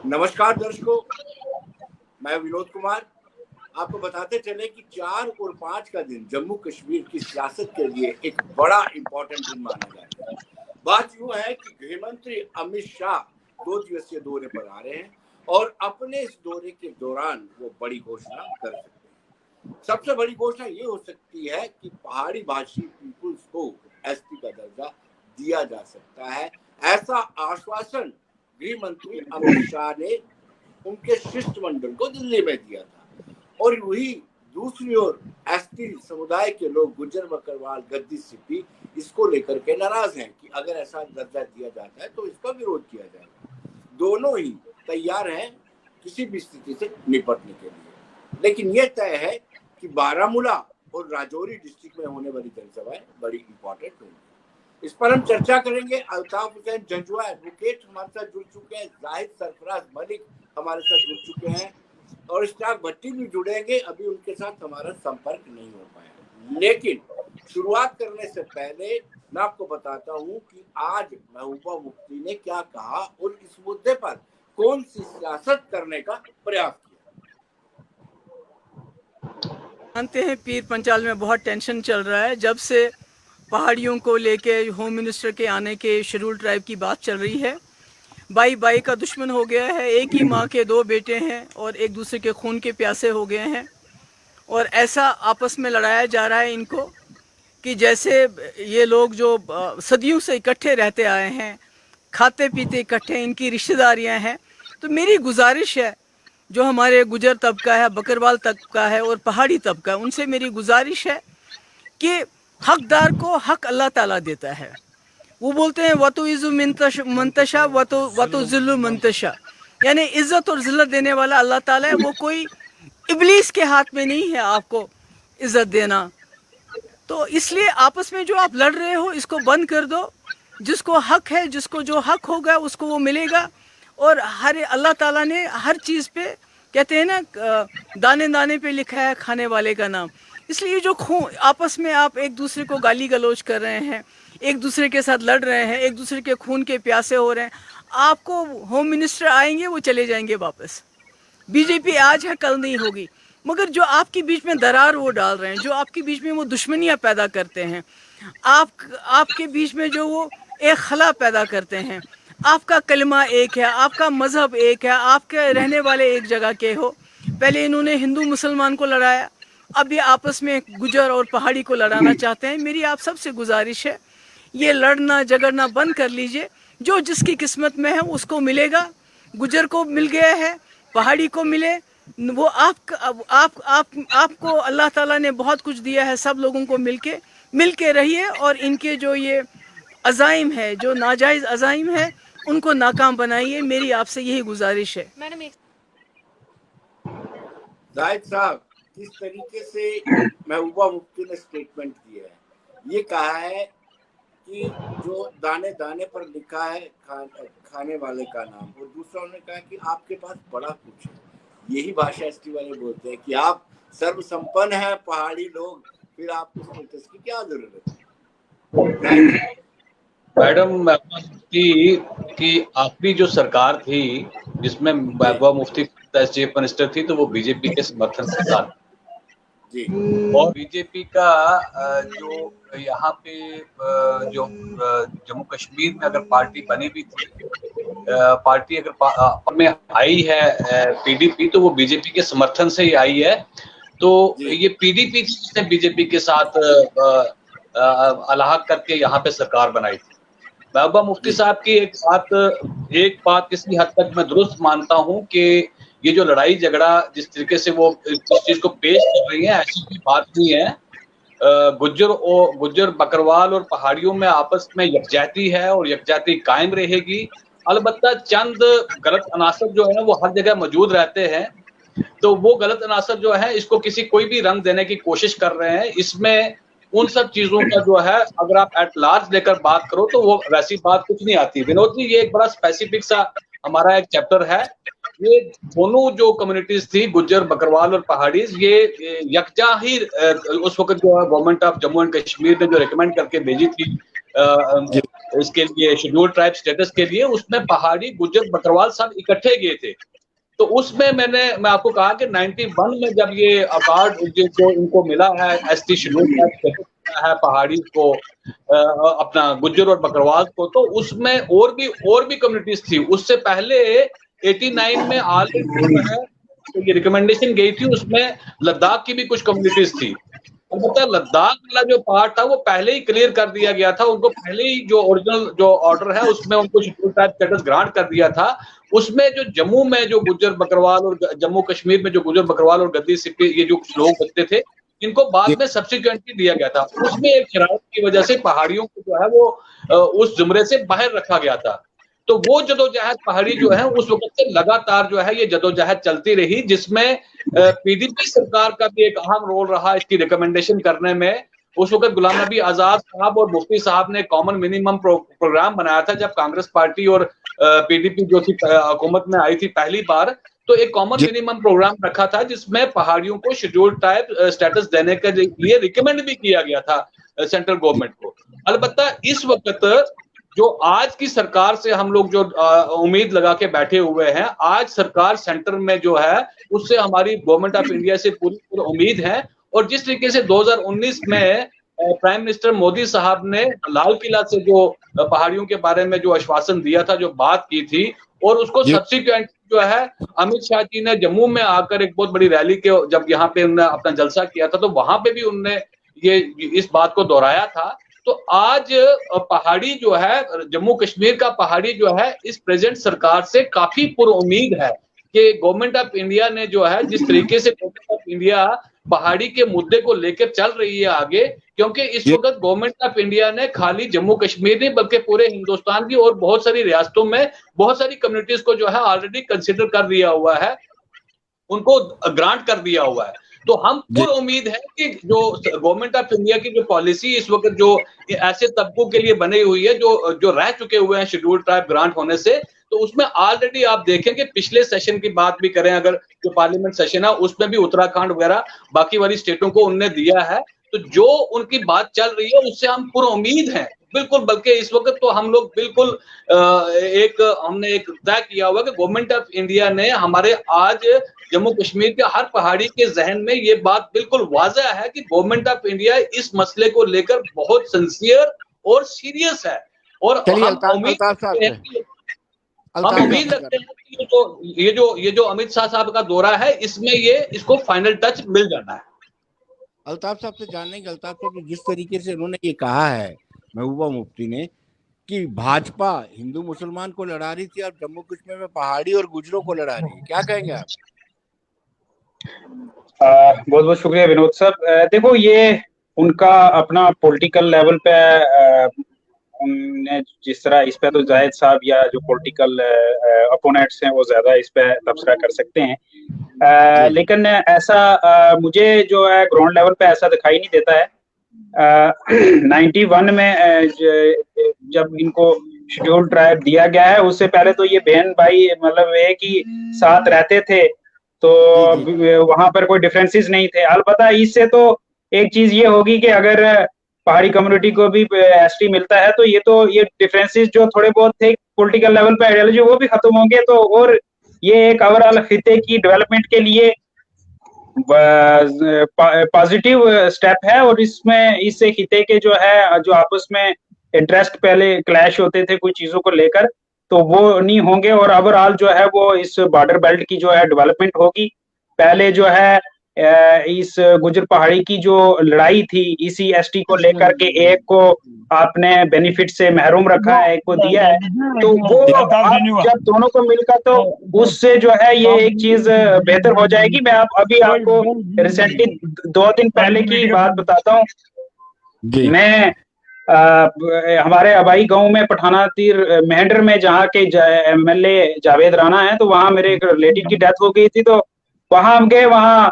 नमस्कार दर्शकों, मैं विनोद कुमार। आपको बताते चले कि 4 और 5 का दिन जम्मू कश्मीर की सियासत के लिए एक बड़ा इम्पोर्टेंट दिन माना जाता है। बात यूं है कि गृहमंत्री अमित शाह 2 दिवसीय दौरे पर आ रहे हैं और अपने इस दौरे के दौरान वो बड़ी घोषणा कर सकते हैं। सबसे बड़ी घोषणा ये हो सकती है कि पहाड़ी भाषी पीपुल्स को एसपी का दर्जा दिया जा सकता है। ऐसा आश्वासन गृह मंत्री अमित शाह ने उनके शिष्टमंडल को दिल्ली में दिया था। और वही दूसरी ओर एसटी समुदाय के लोग गुज्जर बकरवाल गद्दी सिप्पी इसको लेकर के नाराज हैं कि अगर ऐसा दर्जा दिया जाता है तो इसका विरोध किया जाएगा। दोनों ही तैयार हैं किसी भी स्थिति से निपटने के लिए, लेकिन यह तय है कि बारामूला और राजौरी डिस्ट्रिक्ट में होने वाली जनसभाएं बड़ी इंपॉर्टेंट होंगी। इस पर हम चर्चा करेंगे। अल्ताफ हुसैन जंजुआ एडवोकेट हमारे साथ जुड़ चुके हैं, जाहिद सरफराज मलिक हमारे साथ जुड़ चुके हैं और इश्ताक भट्टी भी जुड़ेंगे। अभी उनके साथ हमारा संपर्क नहीं हो पाया, लेकिन शुरुआत करने से पहले मैं आपको बताता हूं कि आज महबूबा मुफ्ती ने क्या कहा और इस मुद्दे पर कौन सी सियासत करने का प्रयास किया। जानते हैं पीर पंचाल में बहुत टेंशन चल रहा है। जब से पहाड़ियों को लेके होम मिनिस्टर के आने के शेड्यूल ट्राइब की बात चल रही है, भाई भाई का दुश्मन हो गया है। एक ही माँ के 2 बेटे हैं और एक दूसरे के खून के प्यासे हो गए हैं और ऐसा आपस में लड़ाया जा रहा है इनको कि जैसे ये लोग जो सदियों से इकट्ठे रहते आए हैं, खाते पीते इकट्ठे, इनकी रिश्तेदारियां हैं। तो मेरी गुजारिश है, जो हमारे गुजर तबका है, बकरवाल तबका है और पहाड़ी तबका है, उनसे मेरी गुजारिश है कि हकदार को हक अल्लाह ताला देता है। वो बोलते हैं वतो इज़्ज़ु मंतशा वतो ज़िल्लु मंतशा, यानी इज़्ज़त और ज़िल्लत देने वाला अल्लाह ताला है। वो कोई इब्लीस के हाथ में नहीं है आपको इज़्ज़त देना। तो इसलिए आपस में जो आप लड़ रहे हो इसको बंद कर दो। जिसको हक है, जिसको जो हक होगा उसको वो मिलेगा। और हर अल्लाह ताला ने हर चीज़ पे, कहते हैं ना, दाने दाने पे लिखा है खाने वाले का नाम। इसलिए जो खून आपस में आप एक दूसरे को गाली गलौज कर रहे हैं, एक दूसरे के साथ लड़ रहे हैं, एक दूसरे के खून के प्यासे हो रहे हैं। आपको होम मिनिस्टर आएंगे, वो चले जाएंगे वापस। बीजेपी आज है, कल नहीं होगी। मगर जो आपके बीच में दरार वो डाल रहे हैं, जो आपके बीच में वो दुश्मनियां पैदा करते हैं, आपके बीच में जो वो एक खला पैदा करते हैं। आपका कलमा एक है, आपका मज़हब एक है, आपके रहने वाले एक जगह के हो। पहले इन्होंने हिंदू मुसलमान को लड़ाया, अब ये आपस में गुजर और पहाड़ी को लड़ाना चाहते हैं। मेरी आप सबसे गुजारिश है, ये लड़ना झगड़ना बंद कर लीजिए। जो जिसकी किस्मत में है उसको मिलेगा। गुजर को मिल गया है, पहाड़ी को मिले, वो आपको अल्लाह ताला ने बहुत कुछ दिया है। सब लोगों को मिलके रहिए और इनके जो ये अज़ाइम है, जो नाजायज़ अज़ाइम है, उनको नाकाम बनाइए। मेरी आपसे यही गुजारिश है। मैडम जाहिद साहब, किस तरीके से महबूबा मुफ्ती ने स्टेटमेंट दिया है, ये कहा है कि जो दाने दाने पर लिखा है खाने वाले का नाम, और दूसरा उन्होंने कहा कि आपके पास बड़ा कुछ है। यही भाषा एसटी वाले बोलते हैं कि आप सर्वसंपन्न हैं पहाड़ी लोग, फिर आपको स्टेटस की क्या जरूरत है। मैडम महबूबा मुफ्ती की आखिरी जो सरकार थी जिसमें महबूबा मुफ्ती चीफ मिनिस्टर थी, तो वो बीजेपी के समर्थन से था जी। और बीजेपी का जो यहाँ पे जो जम्मू कश्मीर में अगर पार्टी बनी भी थी, पार्टी अगर में आई है पीडीपी, तो वो बीजेपी के समर्थन से ही आई है। तो ये पीडीपी जिसने बीजेपी के साथ अलग करके यहाँ पे सरकार बनाई थी। महबूबा मुफ्ती साहब की एक बात किसी हद तक मैं दुरुस्त मानता हूँ कि ये जो लड़ाई झगड़ा जिस तरीके से वो इस चीज को पेश कर रही है, ऐसी कोई बात नहीं है। गुज्जर बकरवाल और पहाड़ियों में आपस में यकजाती है और यकजाती कायम रहेगी। अलबत्ता चंद गलत अनासर जो है ना वो हर जगह मौजूद रहते हैं। तो वो गलत अनासर जो है इसको कोई भी रंग देने की कोशिश कर रहे हैं। इसमें उन सब चीजों का जो है अगर आप एट लार्ज लेकर बात करो तो वो वैसी बात कुछ नहीं आती। विनोद जी, ये एक बड़ा स्पेसिफिक सा हमारा एक चैप्टर है। ये दोनों जो कम्युनिटीज थी, गुज्जर बकरवाल और पहाड़ीज, ये यकजा ही उस वक्त जो है government of Jammu and Kashmir ने जो रिकमेंड करके भेजी थी इसके लिए शेड्यूल ट्राइब स्टेटस के लिए, उसमें पहाड़ी गुज्जर बकरवाल सब इकट्ठे गए थे। तो उसमें मैं आपको कहा कि 91 में जब ये अवार्ड जो इनको मिला है एसटी शेड्यूल ट्राइब स्टेटस है पहाड़ी को, अपना गुज्जर और बकरवाल को, तो उसमें और भी कम्युनिटीज थी। उससे पहले 89 में ऑलरेडी है तो ये रिकमेंडेशन गई थी, उसमें लद्दाख की भी कुछ कम्युनिटीज थी। अलबत्ता लद्दाख वाला जो पार्ट था वो पहले ही क्लियर कर दिया गया था, उनको पहले ही जो ओरिजिनल जो ऑर्डर है उसमें उनको शेड्यूल ट्राइब स्टेटस ग्रांट कर दिया था। उसमें जो जम्मू में जो गुज्जर बकरवाल और जम्मू कश्मीर में जो गुज्जर बकरवाल और गद्दी सिक्के ये जो लोग बचते थे, इनको बाद में सब्सिक्वेंटली दिया गया था। उसमें एक शरारत की वजह से पहाड़ियों को जो है वो उस जुमरे से बाहर रखा गया था। तो वो जदोजहद पहाड़ी जो है उस वक्त से लगातार जो है ये जदोजहद चलती रही, जिसमें पीडीपी सरकार का भी एक अहम रोल रहा इसकी रिकमेंडेशन करने में। उस वक्त गुलाम नबी आजाद साहब और मुफ्ती साहब ने कॉमन मिनिमम प्रोग्राम बनाया था जब कांग्रेस पार्टी और पीडीपी जो थी हुकूमत में आई थी पहली बार। तो एक कॉमन मिनिमम प्रोग्राम रखा था जिसमें पहाड़ियों को शेड्यूल ट्राइब स्टेटस देने के लिए रिकमेंड भी किया गया था सेंट्रल गवर्नमेंट को। अलबत्ता इस वक्त जो आज की सरकार से हम लोग जो उम्मीद लगा के बैठे हुए हैं, आज सरकार सेंटर में जो है उससे हमारी गवर्नमेंट ऑफ इंडिया से पूरी उम्मीद है। और जिस तरीके से 2019 में प्राइम मिनिस्टर मोदी साहब ने लाल किला से जो पहाड़ियों के बारे में जो आश्वासन दिया था, जो बात की थी, और उसको सब्सिक्वेंट जो है अमित शाह जी ने जम्मू में आकर एक बहुत बड़ी रैली के जब यहाँ पे उन्होंने अपना जलसा किया था तो वहां पे भी उन्होंने ये इस बात को दोहराया था। तो आज पहाड़ी जो है, जम्मू कश्मीर का पहाड़ी जो है इस प्रेजेंट सरकार से काफी पुरुउम्मीद है कि गवर्नमेंट ऑफ इंडिया ने जो है जिस तरीके से गवर्नमेंट ऑफ इंडिया पहाड़ी के मुद्दे को लेकर चल रही है आगे, क्योंकि इस वक्त गवर्नमेंट ऑफ इंडिया ने खाली जम्मू कश्मीर नहीं बल्कि पूरे हिंदुस्तान की और बहुत सारी रियासतों में बहुत सारी कम्युनिटीज को जो है ऑलरेडी कंसिडर कर दिया हुआ है, उनको ग्रांट कर दिया हुआ है। तो हम पूरी उम्मीद है कि जो गवर्नमेंट ऑफ इंडिया की जो पॉलिसी इस वक्त जो ऐसे तबकों के लिए बनी हुई है जो रह चुके हुए हैं शेड्यूल ट्राइब ग्रांट होने से, तो उसमें ऑलरेडी आप देखेंगे पिछले सेशन की बात भी करें, अगर जो पार्लियामेंट सेशन है उसमें भी उत्तराखंड वगैरह बाकी वाली स्टेटों को उनने दिया है। तो जो उनकी बात चल रही है उससे हम पूरी उम्मीद है बिल्कुल, बल्कि इस वक्त तो हम लोग बिल्कुल हमने एक तय किया हुआ कि गवर्नमेंट ऑफ इंडिया ने हमारे आज जम्मू कश्मीर के हर पहाड़ी के जहन में ये बात बिल्कुल वाज़ह है कि गवर्नमेंट ऑफ इंडिया इस मसले को लेकर बहुत सिंसियर और सीरियस है। और हम उम्मीद रखते हैं कि ये जो अमित शाह साहब का दौरा है इसमें इसको फाइनल टच मिल जाना है। अल्ताफ साहब से जानने की, अल्ताफ साहब जिस तरीके से उन्होंने ये कहा है महबूबा मुफ्ती ने कि भाजपा हिंदू मुसलमान को लड़ा रही थी और जम्मू कश्मीर में पहाड़ी और गुजरों को लड़ा रही है, क्या कहेंगे आप? बहुत बहुत शुक्रिया विनोद साहब। देखो ये उनका अपना पॉलिटिकल लेवल पे उनने जिस तरह इस पे तो जाहिद साहब या जो पॉलिटिकल अपोनेंट्स हैं वो ज्यादा इस पे तबसरा कर सकते हैं, लेकिन ऐसा मुझे जो है ग्राउंड लेवल पे ऐसा दिखाई नहीं देता है। 91 में जब इनको शेड्यूल ट्राइब दिया गया है उससे पहले तो ये बहन भाई मतलब एक ही साथ रहते थे, तो वहां पर कोई डिफरेंसेस नहीं थे। अलबत्ता इससे तो एक चीज ये होगी कि अगर पहाड़ी कम्युनिटी को भी एसटी मिलता है तो ये डिफरेंसेस जो थोड़े बहुत थे पॉलिटिकल लेवल पे आइडियोलॉजी वो भी खत्म होंगे, तो और ये एक ओवरऑल खिते की डेवलपमेंट के लिए पॉजिटिव स्टेप है। और इससे खिते के जो है जो आपस में इंटरेस्ट पहले क्लैश होते थे कुछ चीजों को लेकर तो वो नहीं होंगे, और ओवरऑल जो है वो इस बॉर्डर बेल्ट की जो है डेवलपमेंट होगी। पहले जो है इस गुजर पहाड़ी की जो लड़ाई थी इसी एसटी को लेकर के, एक को आपने बेनिफिट से महरूम रखा है, एक को दिया है, तो वो जब दोनों को मिलकर तो उससे जो है ये एक चीज बेहतर हो जाएगी। मैं अभी आपको रिसेंटली 2 दिन पहले की बात बताता हूँ। मैं हमारे आबाई गांव में पठाना तीर मेहंडर में जहाँ के एमएलए जावेद राणा है, तो वहां मेरे एक रिलेटिव की डेथ हो गई थी, तो वहां हम गए, वहां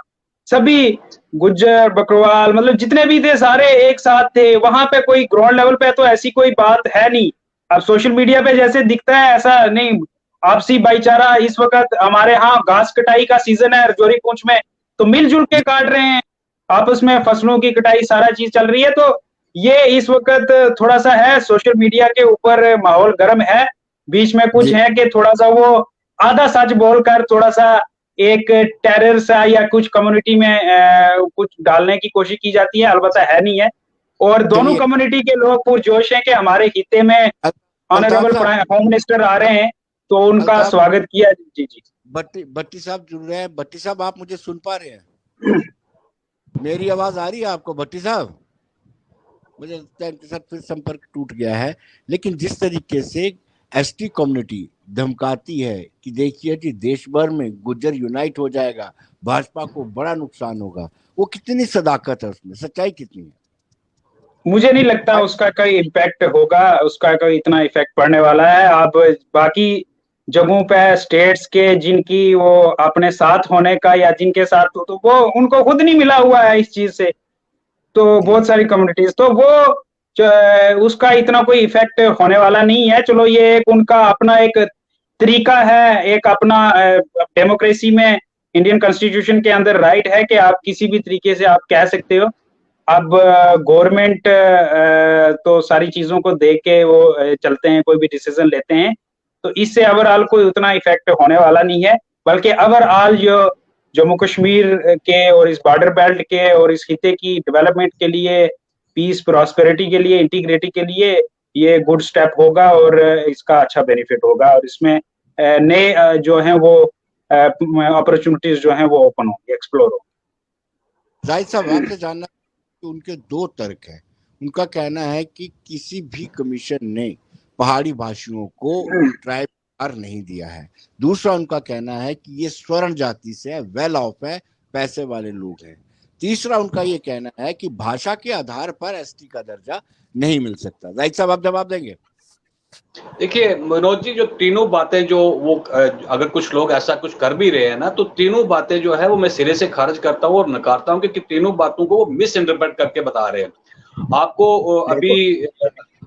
सभी गुज्जर बकरवाल मतलब जितने भी थे सारे एक साथ थे। वहां पे कोई ग्राउंड लेवल पे तो ऐसी कोई बात है नहीं। अब सोशल मीडिया पे जैसे दिखता है ऐसा नहीं, आपसी भाईचारा इस वक्त हमारे यहाँ घास कटाई का सीजन है रजौरी पूंछ में, तो मिलजुल के काट रहे हैं, आपस में फसलों की कटाई सारा चीज चल रही है। तो ये इस वक्त थोड़ा सा है, सोशल मीडिया के ऊपर माहौल गर्म है, बीच में कुछ है कि थोड़ा सा वो आधा सच बोलकर थोड़ा सा एक टेरर सा या कुछ कम्युनिटी में कुछ डालने की कोशिश की जाती है, अलबत्ता है नहीं है। और दोनों कम्युनिटी के लोग पुरजोश हैं कि हमारे हिस्से में ऑनरेबल होम मिनिस्टर आ रहे हैं, तो उनका स्वागत किया। जी जी भट्टी साहब जुड़ रहे हैं। भट्टी साहब, आप मुझे सुन पा रहे हैं? मेरी आवाज आ रही है आपको भट्टी साहब? मुझे लगता है इनके साथ फिर संपर्क टूट गया है। लेकिन जिस तरीके से एसटी कम्युनिटी धमकाती है कि देखिए जी देश भर में गुज्जर यूनाइट हो जाएगा, भाजपा को बड़ा नुकसान होगा, वो कितनी सदाकत है उसमें, सच्चाई कितनी है? मुझे नहीं लगता उसका कोई इम्पैक्ट होगा, उसका कोई इतना इफेक्ट पड़ने वाला है। आप बाकी जगहों पे स्टेट्स के जिनकी वो अपने साथ होने का या जिनके साथ तो वो उनको खुद नहीं मिला हुआ है इस चीज से, तो बहुत सारी कम्युनिटीज, तो वो उसका इतना कोई इफेक्ट होने वाला नहीं है। चलो ये एक उनका अपना एक तरीका है, एक अपना डेमोक्रेसी में इंडियन कॉन्स्टिट्यूशन के अंदर राइट है कि आप किसी भी तरीके से आप कह सकते हो। अब गवर्नमेंट तो सारी चीजों को देख के वो चलते हैं, कोई भी डिसीजन लेते हैं, तो इससे ओवरऑल कोई उतना इफेक्ट होने वाला नहीं है। बल्कि ओवरऑल जो जम्मू कश्मीर के और इस बॉर्डर बेल्ट के और इस खिते की डेवलपमेंट के लिए, पीस प्रॉस्पेरिटी के लिए, इंटीग्रिटी के लिए ये गुड स्टेप होगा और इसका अच्छा बेनिफिट होगा। और इसमें नए जो हैं वो अपॉर्चुनिटीज जो हैं वो ओपन होंगे, एक्सप्लोर होंगे। जाहिद साहब, आपसे जानना कि उनके दो तर्क हैं। उनका कहना है कि किसी भी कमीशन ने पहाड़ी भाषियों को ट्राइब नहीं दिया है। दूसरा उनका कहना है कि ये स्वर्ण जाति से है, वेल ऑफ है, पैसे वाले लोग हैं। तीसरा उनका ये कहना है कि भाषा के आधार पर एसटी का दर्जा नहीं मिल सकता। जाहिद साहब, आप जवाब देंगे? देखिए मनोज जी, जो तीनों बातें जो वो अगर कुछ लोग ऐसा कुछ कर भी रहे हैं ना, तो तीनों बातें जो है वो मैं सिरे से खारिज करता हूँ और नकारता हूँ कि तीनों बातों को वो मिस इंटरप्रेट करके बता रहे हैं। आपको अभी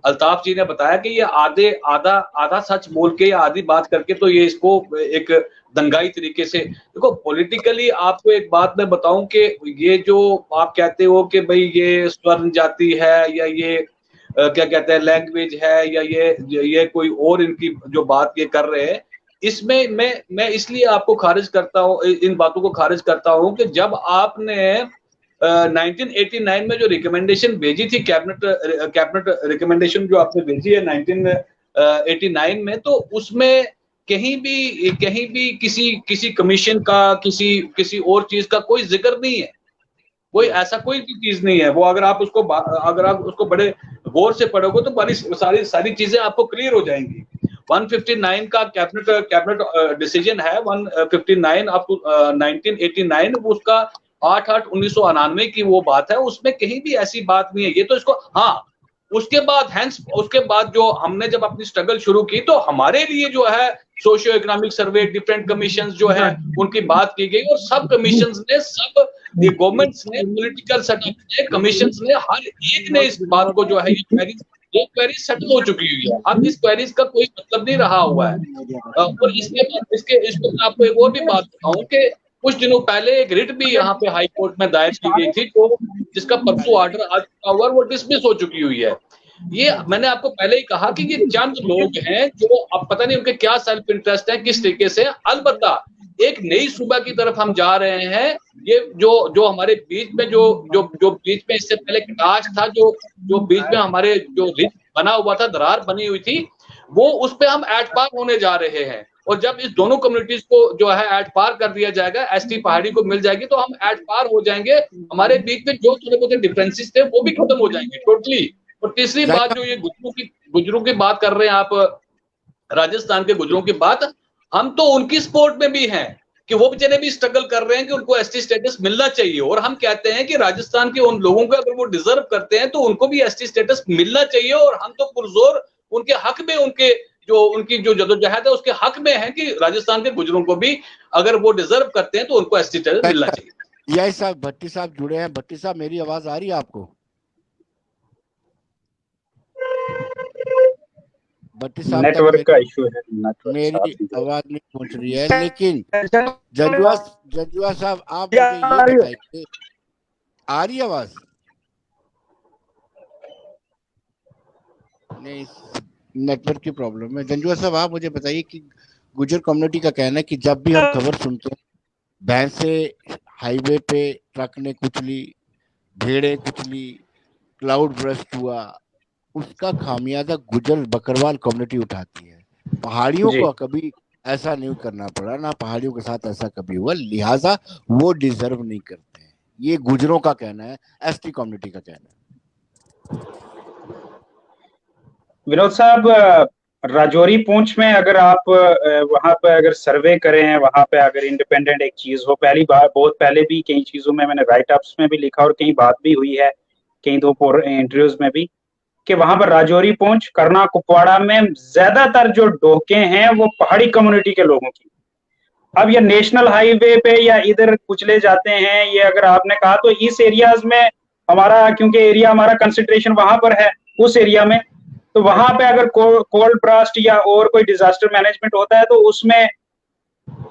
अल्ताफ जी ने बताया कि ये आधा सच बोल के या आधी बात करके तो ये इसको एक दंगाई तरीके से देखो। पॉलिटिकली आपको एक बात मैं बताऊं कि ये जो आप कहते हो कि भाई ये स्वर्ण जाति है या ये क्या कहते हैं लैंग्वेज है या ये कोई और इनकी जो बात ये कर रहे हैं, इसमें मैं इसलिए आपको खारिज करता हूँ, इन बातों को खारिज करता हूँ कि जब आपने 1989 में जो रिकमेंडेशन भेजी थी, कैबिनेट रिकमेंडेशन जो आपने भेजी है 1989 में, तो उसमें कहीं भी किसी कमीशन का किसी और चीज का कोई जिक्र नहीं है। कोई ऐसा कोई भी चीज नहीं है। वो अगर आप उसको बड़े गौर से पढ़ोगे तो सारी चीजें आपको क्लियर हो जाएंगी। 159 का कैबिनेट डिसीजन है, 159 अप टू 1989, उसका 8/8/1999 की वो बात है। उसमें कहीं भी ऐसी बात नहीं है। ये तो इसको उसके बाद जो हमने जब अपनी स्ट्रगल शुरू की तो हमारे लिए जो है socio economic survey, different commissions जो है उनकी बात की गई और सब कमीशंस ने, सब गवर्नमेंट्स ने, पॉलिटिकल सेटअप ने, कमीशंस ने, हर एक ने इस बात को जो है ये क्वेरीज सेटल हो चुकी हुई है। अब इस क्वेरीज का कोई मतलब नहीं रहा हुआ है। और इसको मैं आपको एक और भी बात बताऊं कि कुछ दिनों पहले एक रिट भी यहाँ पे हाई कोर्ट में दायर की गई थी, तो जिसका परसों ऑर्डर आ चुका हुआ, वो डिसमिस हो चुकी हुई है। ये मैंने आपको पहले ही कहा कि ये चंद लोग हैं जो अब पता नहीं उनके क्या सेल्फ इंटरेस्ट है, किस तरीके से। अलबत्ता एक नई सूबा की तरफ हम जा रहे हैं। ये जो हमारे बीच में जो बीच में इससे पहले कटाश था, जो बीच में हमारे जो रिट बना हुआ था, दरार बनी हुई थी, वो उस पे हम एट पार होने जा रहे हैं। और जब इस दोनों कम्युनिटीज को जो है एट पार कर दिया जाएगा, एसटी पहाड़ी को मिल जाएगी, तो हम एट पार हो जाएंगे। हमारे बीच में जो थोड़े बहुत डिफरेंसेस थे वो भी खत्म हो जाएंगे टोटली। और तीसरी बात, जो ये गुजरों की बात कर रहे हैं आप, राजस्थान के गुजरों की बात, हम तो उनकी सपोर्ट में भी हैं कि वो बेचारे भी स्ट्रगल कर रहे हैं कि उनको एसटी स्टेटस मिलना चाहिए। और हम कहते हैं कि राजस्थान के उन लोगों को अगर वो डिजर्व करते हैं तो उनको भी एसटी स्टेटस मिलना चाहिए। और हम तो पुरजोर उनके हक में, उनकी जो जदोजहद है उसके हक में है कि राजस्थान के गुजरों को भी अगर वो डिजर्व करते हैं तो उनको एसटी स्टेटस मिलना चाहिए। यही साहब, भट्टी साहब जुड़े हैं। भट्टी साहब, मेरी आवाज आ रही है आपको? भट्टी साहब, नेटवर्क का इशू है, मेरी आवाज नहीं पहुंच रही है। लेकिन जजुआ साहब, आप मुझे ये बताइए, आ रही आवाज? नहीं, नेटवर्क की प्रॉब्लम है। जंजुआ साहब, आप मुझे बताइए कि गुजर कम्युनिटी का कहना है कि जब भी हम खबर सुनते हैं भैंसे हाईवे पे ट्रक ने कुचली, भेड़े कुचली, क्लाउड बर्स्ट हुआ, उसका खामियाजा गुजर बकरवाल कम्युनिटी उठाती है। पहाड़ियों जी। को कभी ऐसा नहीं करना पड़ा, ना पहाड़ियों के साथ ऐसा कभी हुआ, लिहाजा वो डिजर्व नहीं करते हैं। ये गुजरों का कहना है, एसटी कम्युनिटी का कहना है। विनोद साहब, राजौरी पूंछ में अगर आप वहां पे अगर सर्वे करें, वहां पे अगर इंडिपेंडेंट एक चीज हो, पहली बार बहुत पहले भी कई चीजों में मैंने राइट अप्स में भी लिखा और कई बात भी हुई है, कई दो इंटरव्यूज में भी, कि वहां पर राजौरी पूंछ, करना, कुपवाड़ा में ज्यादातर जो डोके हैं वो पहाड़ी कम्युनिटी के लोगों की। अब ये नेशनल हाईवे पे या इधर कुचले जाते हैं, ये अगर आपने कहा तो इस एरियाज में हमारा, क्योंकि एरिया हमारा कंसंट्रेशन वहां पर है उस एरिया में, तो वहां पे अगर कोल्ड ब्रास्ट या और कोई डिजास्टर मैनेजमेंट होता है तो उसमें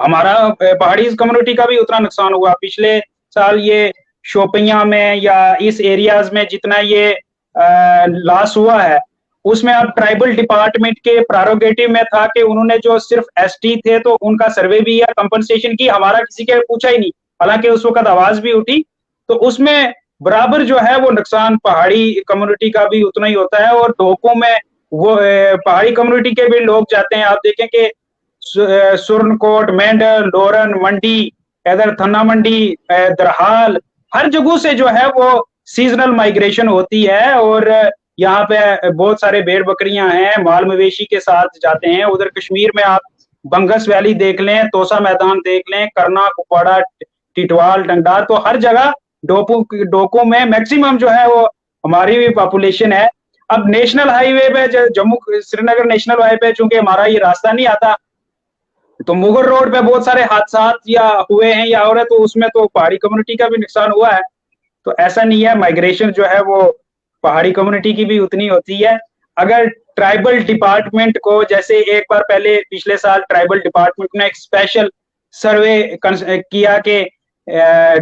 हमारा पहाड़ी कम्युनिटी का भी उतना नुकसान हुआ। पिछले साल ये शोपियां में या इस एरियाज में जितना ये लॉस हुआ है, उसमें अब ट्राइबल डिपार्टमेंट के प्रेरोगेटिव में था कि उन्होंने जो सिर्फ एसटी थे तो उनका सर्वे भी या कंपनसेशन की, हमारा किसी के पूछा ही नहीं, हालांकि उस वक्त आवाज भी उठी। तो उसमें बराबर जो है वो नुकसान पहाड़ी कम्युनिटी का भी उतना ही होता है। और ढोकों में वो पहाड़ी कम्युनिटी के भी लोग जाते हैं। आप देखें कि सुरनकोट, मेंढल, लोरन, मंडी, इधर थन्ना मंडी, दरहाल, हर जगह से जो है वो सीजनल माइग्रेशन होती है और यहाँ पे बहुत सारे भेड़ बकरियां हैं, माल मवेशी के साथ जाते हैं। उधर कश्मीर में आप बंगस वैली देख लें, तोसा मैदान देख लें, करना, कुपवाड़ा, टिटवाल, डंडार, तो हर जगह डोकों में मैक्सिमम जो है वो हमारी भी पॉपुलेशन है। अब नेशनल हाईवे पे, जम्मू श्रीनगर नेशनल हाईवे पे, चूंकि हमारा ये रास्ता नहीं आता, तो मुगल रोड पे बहुत सारे हादसा या हुए हैं या हो रहे, तो उसमें तो पहाड़ी कम्युनिटी का भी नुकसान हुआ है। तो ऐसा नहीं है, माइग्रेशन जो है वो पहाड़ी कम्युनिटी की भी उतनी होती है। अगर ट्राइबल डिपार्टमेंट को, जैसे एक बार पहले पिछले साल ट्राइबल डिपार्टमेंट ने एक स्पेशल सर्वे किया कि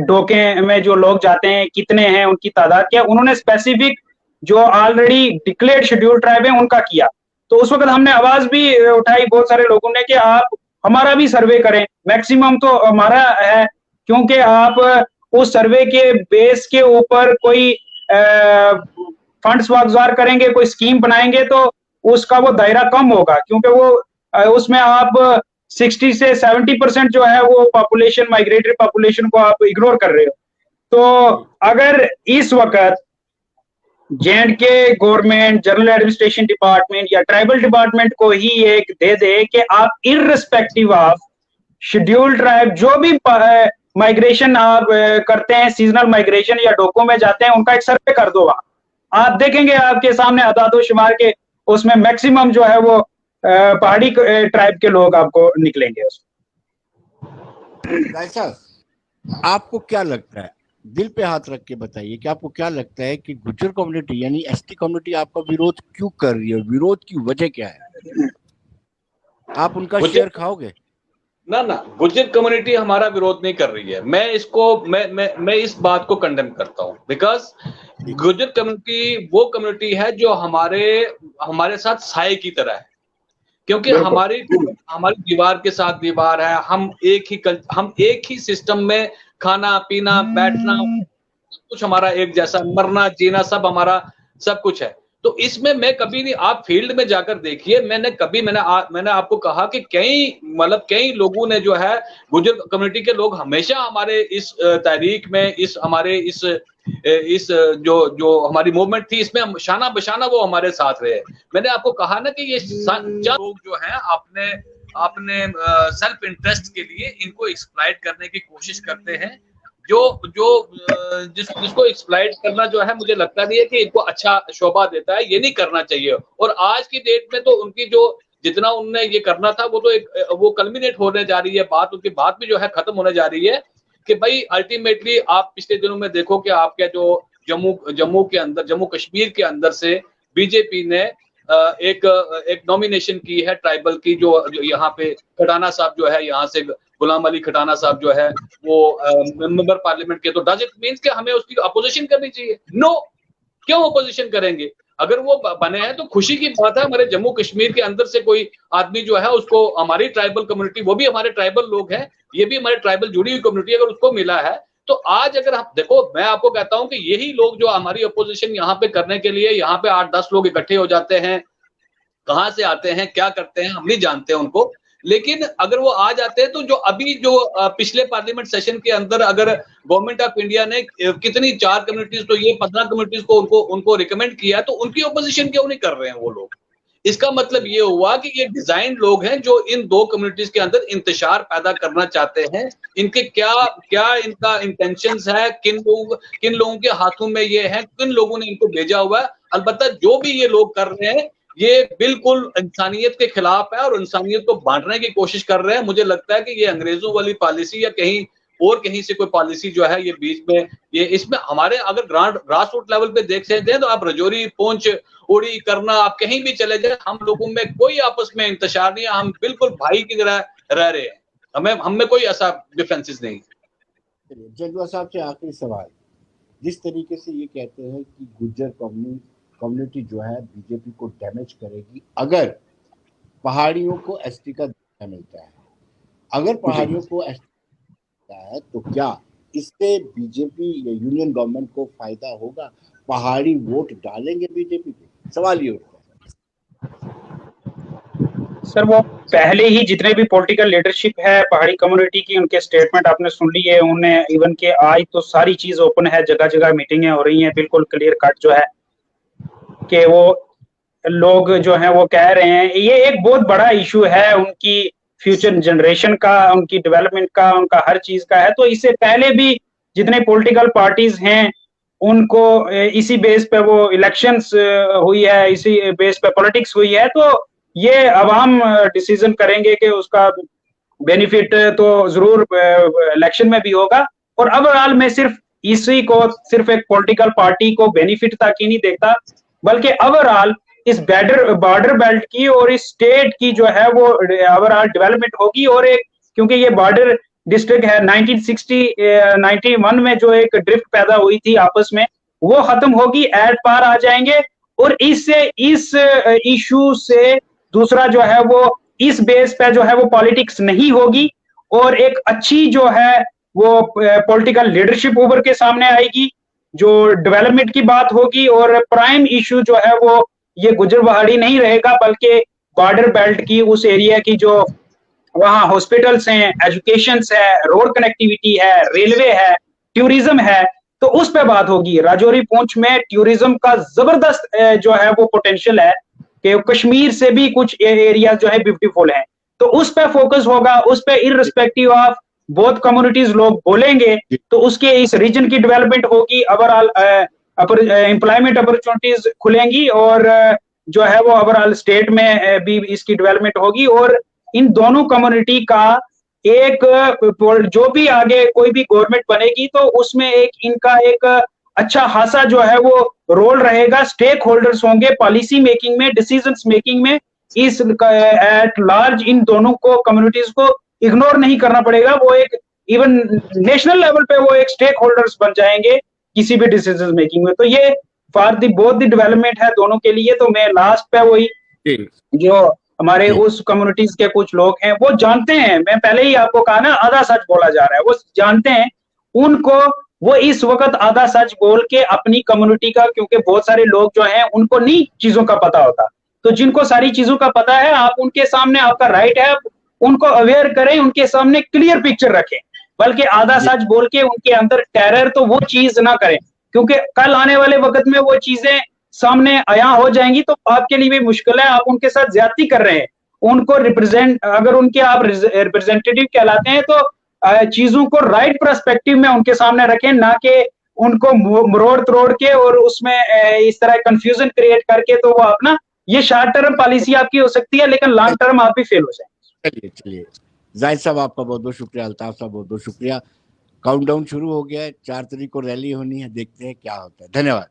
डोके में जो लोग जाते हैं कितने हैं, उनकी तादाद क्या, उन्होंने स्पेसिफिक जो ऑलरेडी डिक्लेयर्ड शेड्यूल ट्राइब है उनका किया। तो उस वक्त हमने आवाज भी उठाई बहुत सारे लोगों ने कि आप हमारा भी सर्वे करें, मैक्सिमम तो हमारा है, क्योंकि आप उस सर्वे के बेस के ऊपर कोई फंड्स वागजार करेंगे, कोई स्कीम बनाएंगे तो उसका वो दायरा कम होगा, क्योंकि वो उसमें आप 60 से 70% जो है वो पॉपुलेशन, माइग्रेटरी पॉपुलेशन को आप इग्नोर कर रहे हो। तो अगर इस वक्त J&K government, general administration department या ट्राइबल डिपार्टमेंट को ही एक दे दे कि आप इररिस्पेक्टिव ऑफ शेड्यूल ट्राइब जो भी माइग्रेशन आप करते हैं, सीजनल माइग्रेशन या डोको में जाते हैं, उनका एक सर्वे कर दो। वहां आप देखेंगे आपके सामने आदादो शुमार के उसमें मैक्सिमम जो है वो पहाड़ी ट्राइब के लोग आपको निकलेंगे उसमें। साहब, आपको क्या लगता है, दिल पे हाथ रख के बताइए कि आपको क्या लगता है कि गुज्जर कम्युनिटी यानी एसटी कम्युनिटी आपका विरोध क्यों कर रही है? विरोध की वजह क्या है? आप उनका शेयर खाओगे? ना, गुज्जर कम्युनिटी हमारा विरोध नहीं कर रही है। मैं इसको मैं इस बात को कंडेम करता हूं, बिकॉज गुज्जर कम्युनिटी वो कम्युनिटी है जो हमारे साथ साए की तरह है, क्योंकि हमारी दीवार के साथ दीवार है। हम एक ही सिस्टम में खाना पीना बैठना सब कुछ हमारा एक जैसा, मरना जीना सब हमारा सब कुछ है। तो इसमें मैं कभी नहीं, आप फील्ड में जाकर देखिए, मैंने आपको कहा कि कई लोगों ने जो है, गुज्जर कम्युनिटी के लोग हमेशा हमारे इस तहरीक में, इस जो हमारी मूवमेंट थी, इसमें शाना बशाना वो हमारे साथ रहे। मैंने आपको कहा ना कि ये लोग जो है अपने सेल्फ इंटरेस्ट के लिए इनको एक्सप्लॉइट करने की कोशिश करते हैं। जिसको एक्सप्लॉइट करना जो है, मुझे लगता नहीं है कि इनको अच्छा शोभा देता है, ये नहीं करना चाहिए। और आज की डेट में तो उनकी जो जितना उनने ये करना था वो तो वो कल्मिनेट होने जा रही है बात, उनकी बात भी जो है खत्म होने जा रही है कि भाई अल्टीमेटली आप पिछले दिनों में देखो कि आपके जो जम्मू कश्मीर के अंदर से बीजेपी ने एक नॉमिनेशन की है ट्राइबल की, जो यहाँ पे खटाना साहब जो है, यहाँ से गुलाम अली खटाना साहब जो है वो मेंबर पार्लियामेंट के। तो डज इट मींस कि हमें उसकी अपोजिशन करनी चाहिए? नो, क्यों अपोजिशन करेंगे? अगर वो बने हैं तो खुशी की बात है। हमारे जम्मू कश्मीर के अंदर से कोई आदमी जो है उसको, हमारी ट्राइबल कम्युनिटी, वो भी हमारे ट्राइबल लोग हैं, ये भी हमारे ट्राइबल जुड़ी हुई कम्युनिटी, अगर उसको मिला है तो आज अगर हम देखो, मैं आपको कहता हूं कि यही लोग जो हमारी अपोजिशन यहाँ पे करने के लिए, यहाँ पे 8-10 लोग इकट्ठे हो जाते हैं, कहां से आते हैं, क्या करते हैं, हम नहीं जानते हैं उनको, लेकिन अगर वो आ जाते हैं तो जो अभी जो पिछले पार्लियामेंट सेशन के अंदर अगर गवर्नमेंट ऑफ इंडिया ने कितनी 4 कम्युनिटीज तो ये 15 कम्युनिटीज को उनको रिकमेंड किया, तो उनकी अपोजिशन क्यों नहीं कर रहे हैं वो लोग? इसका मतलब ये हुआ कि ये डिजाइन लोग हैं जो इन 2 कम्युनिटीज के अंदर इंतशार पैदा करना चाहते हैं। इनके क्या क्या इनका इंटेंशंस है, किन लोगों के हाथों में ये है, किन लोगों ने इनको भेजा हुआ है। अलबत्ता जो भी ये लोग कर रहे हैं ये बिल्कुल इंसानियत के खिलाफ है और इंसानियत को बांटने की कोशिश कर रहे हैं। मुझे लगता है कि ये अंग्रेजों वाली पॉलिसी या कहीं से कोई पॉलिसी जो है ये बीच में, ये इसमें हमारे अगर ग्रास रूट लेवल पे देख सकते हैं तो आप रजौरी, पुंछ, उड़ी, करना, आप कहीं भी चले जाए, हम लोगों में कोई आपस में इंतशार नहीं है, हम बिल्कुल भाई की तरह रह रहे हैं, हम में कोई ऐसा डिफरेंसेस नहीं। जजवा साहब से आखिरी सवाल, जिस तरीके से ये कहते हैं कि गुज्जर कम्युनिटी जो है बीजेपी को डैमेज करेगी अगर पहाड़ियों को एसटी का दर्जा मिलता है, अगर पहाड़ियों को एसटी मिलता है तो क्या इससे बीजेपी या यूनियन गवर्नमेंट को फायदा होगा? पहाड़ी वोट डालेंगे बीजेपी पे? सवाल ये उठता है। सर वो पहले ही जितने भी पॉलिटिकल लीडरशिप है पहाड़ी कम्युनिटी की, उनके स्टेटमेंट आपने सुन ली है, उन्हें इवन के आज तो सारी चीज ओपन है, जगह जगह मीटिंगें हो रही हैं, बिल्कुल क्लियर कट जो है कि वो लोग जो हैं वो कह रहे हैं ये एक बहुत बड़ा इशू है उनकी फ्यूचर जनरेशन का, उनकी डेवलपमेंट का, उनका हर चीज का है। तो इससे पहले भी जितने पॉलिटिकल पार्टीज हैं उनको इसी बेस पे वो इलेक्शंस हुई है, इसी बेस पे पॉलिटिक्स हुई है, तो ये अवाम डिसीजन करेंगे कि उसका बेनिफिट तो जरूर इलेक्शन में भी होगा। और ओवरऑल मैं सिर्फ इसी को, सिर्फ एक पॉलिटिकल पार्टी को बेनिफिट तक ही नहीं देखता, बल्कि ओवरऑल इस बॉर्डर बेल्ट की और इस स्टेट की जो है वो ओवरऑल डेवलपमेंट होगी। और एक क्योंकि ये बॉर्डर डिस्ट्रिक्ट है, 1991 में जो एक ड्रिफ्ट पैदा हुई थी आपस में, वो खत्म होगी, एट पार आ जाएंगे। और इससे इस इशू से दूसरा जो है वो इस बेस पे जो है वो पॉलिटिक्स नहीं होगी और एक अच्छी जो है वो पॉलिटिकल लीडरशिप उभर के सामने आएगी, जो डेवलपमेंट की बात होगी। और प्राइम इशू जो है वो ये गुजर पहाड़ी नहीं रहेगा, बल्कि बॉर्डर बेल्ट की उस एरिया की जो वहाँ हॉस्पिटल्स हैं, एजुकेशन है, रोड कनेक्टिविटी है, रेलवे है, टूरिज्म है, तो उस पे बात होगी। राजौरी पुंछ में टूरिज्म का जबरदस्त जो है वो पोटेंशियल है कि कश्मीर से भी कुछ एरिया जो है ब्यूटीफुल हैं, तो उस पे फोकस होगा, उस पे इररिस्पेक्टिव ऑफ बोथ कम्युनिटीज लोग बोलेंगे तो उसके इस रीजन की डेवलपमेंट होगी, ओवरऑल एम्प्लॉयमेंट अपॉर्चुनिटीज खुलेंगी और जो है वो ओवरऑल स्टेट में भी इसकी डेवलपमेंट होगी। और इन दोनों कम्युनिटी का एक जो भी आगे कोई भी गवर्नमेंट बनेगी तो उसमें एक इनका एक अच्छा खासा जो है वो रोल रहेगा, स्टेक होल्डर्स होंगे पॉलिसी मेकिंग में, डिसीजंस मेकिंग में। इस एट लार्ज इन दोनों को कम्युनिटीज को इग्नोर नहीं करना पड़ेगा, वो एक इवन नेशनल लेवल पे वो एक स्टेक होल्डर्स बन जाएंगे किसी भी डिसीजन मेकिंग में। तो ये for the both the development है दोनों के लिए। तो मैं लास्ट पे वही जो हमारे उस कम्युनिटीज के कुछ लोग हैं वो जानते हैं, मैं पहले ही आपको कहा ना आधा सच बोला जा रहा है, वो जानते हैं, उनको वो इस वक्त आधा सच बोल के अपनी कम्युनिटी का, क्योंकि बहुत सारे लोग जो हैं उनको नहीं चीजों का पता होता, तो जिनको सारी चीजों का पता है आप उनके सामने, आपका राइट है, उनको अवेयर करें, उनके सामने क्लियर पिक्चर रखें, बल्कि आधा सच बोल के उनके अंदर टेरर तो वो चीज ना करें, क्योंकि कल आने वाले वक्त में वो चीजें सामने आया हो जाएंगी तो आपके लिए भी मुश्किल है, आप उनके साथ ज्यादती कर रहे हैं। उनको रिप्रेजेंट, अगर उनके आप रिप्रेजेंटेटिव कहलाते हैं तो चीजों को राइट पर्सपेक्टिव में उनके सामने रखें, ना कि उनको मरोड़ तरोड़ के और उसमें इस तरह कंफ्यूजन क्रिएट करके, तो वो अपना ये शॉर्ट टर्म पॉलिसी आपकी हो सकती है लेकिन लॉन्ग टर्म आप भी फेल हो जाएंगे। चलिए जाहिद साहब आपका बहुत बहुत शुक्रिया, अल्ताफ साहब बहुत बहुत शुक्रिया। काउंटडाउन शुरू हो गया है, 4 तारीख को रैली होनी है, देखते हैं क्या होता है। धन्यवाद।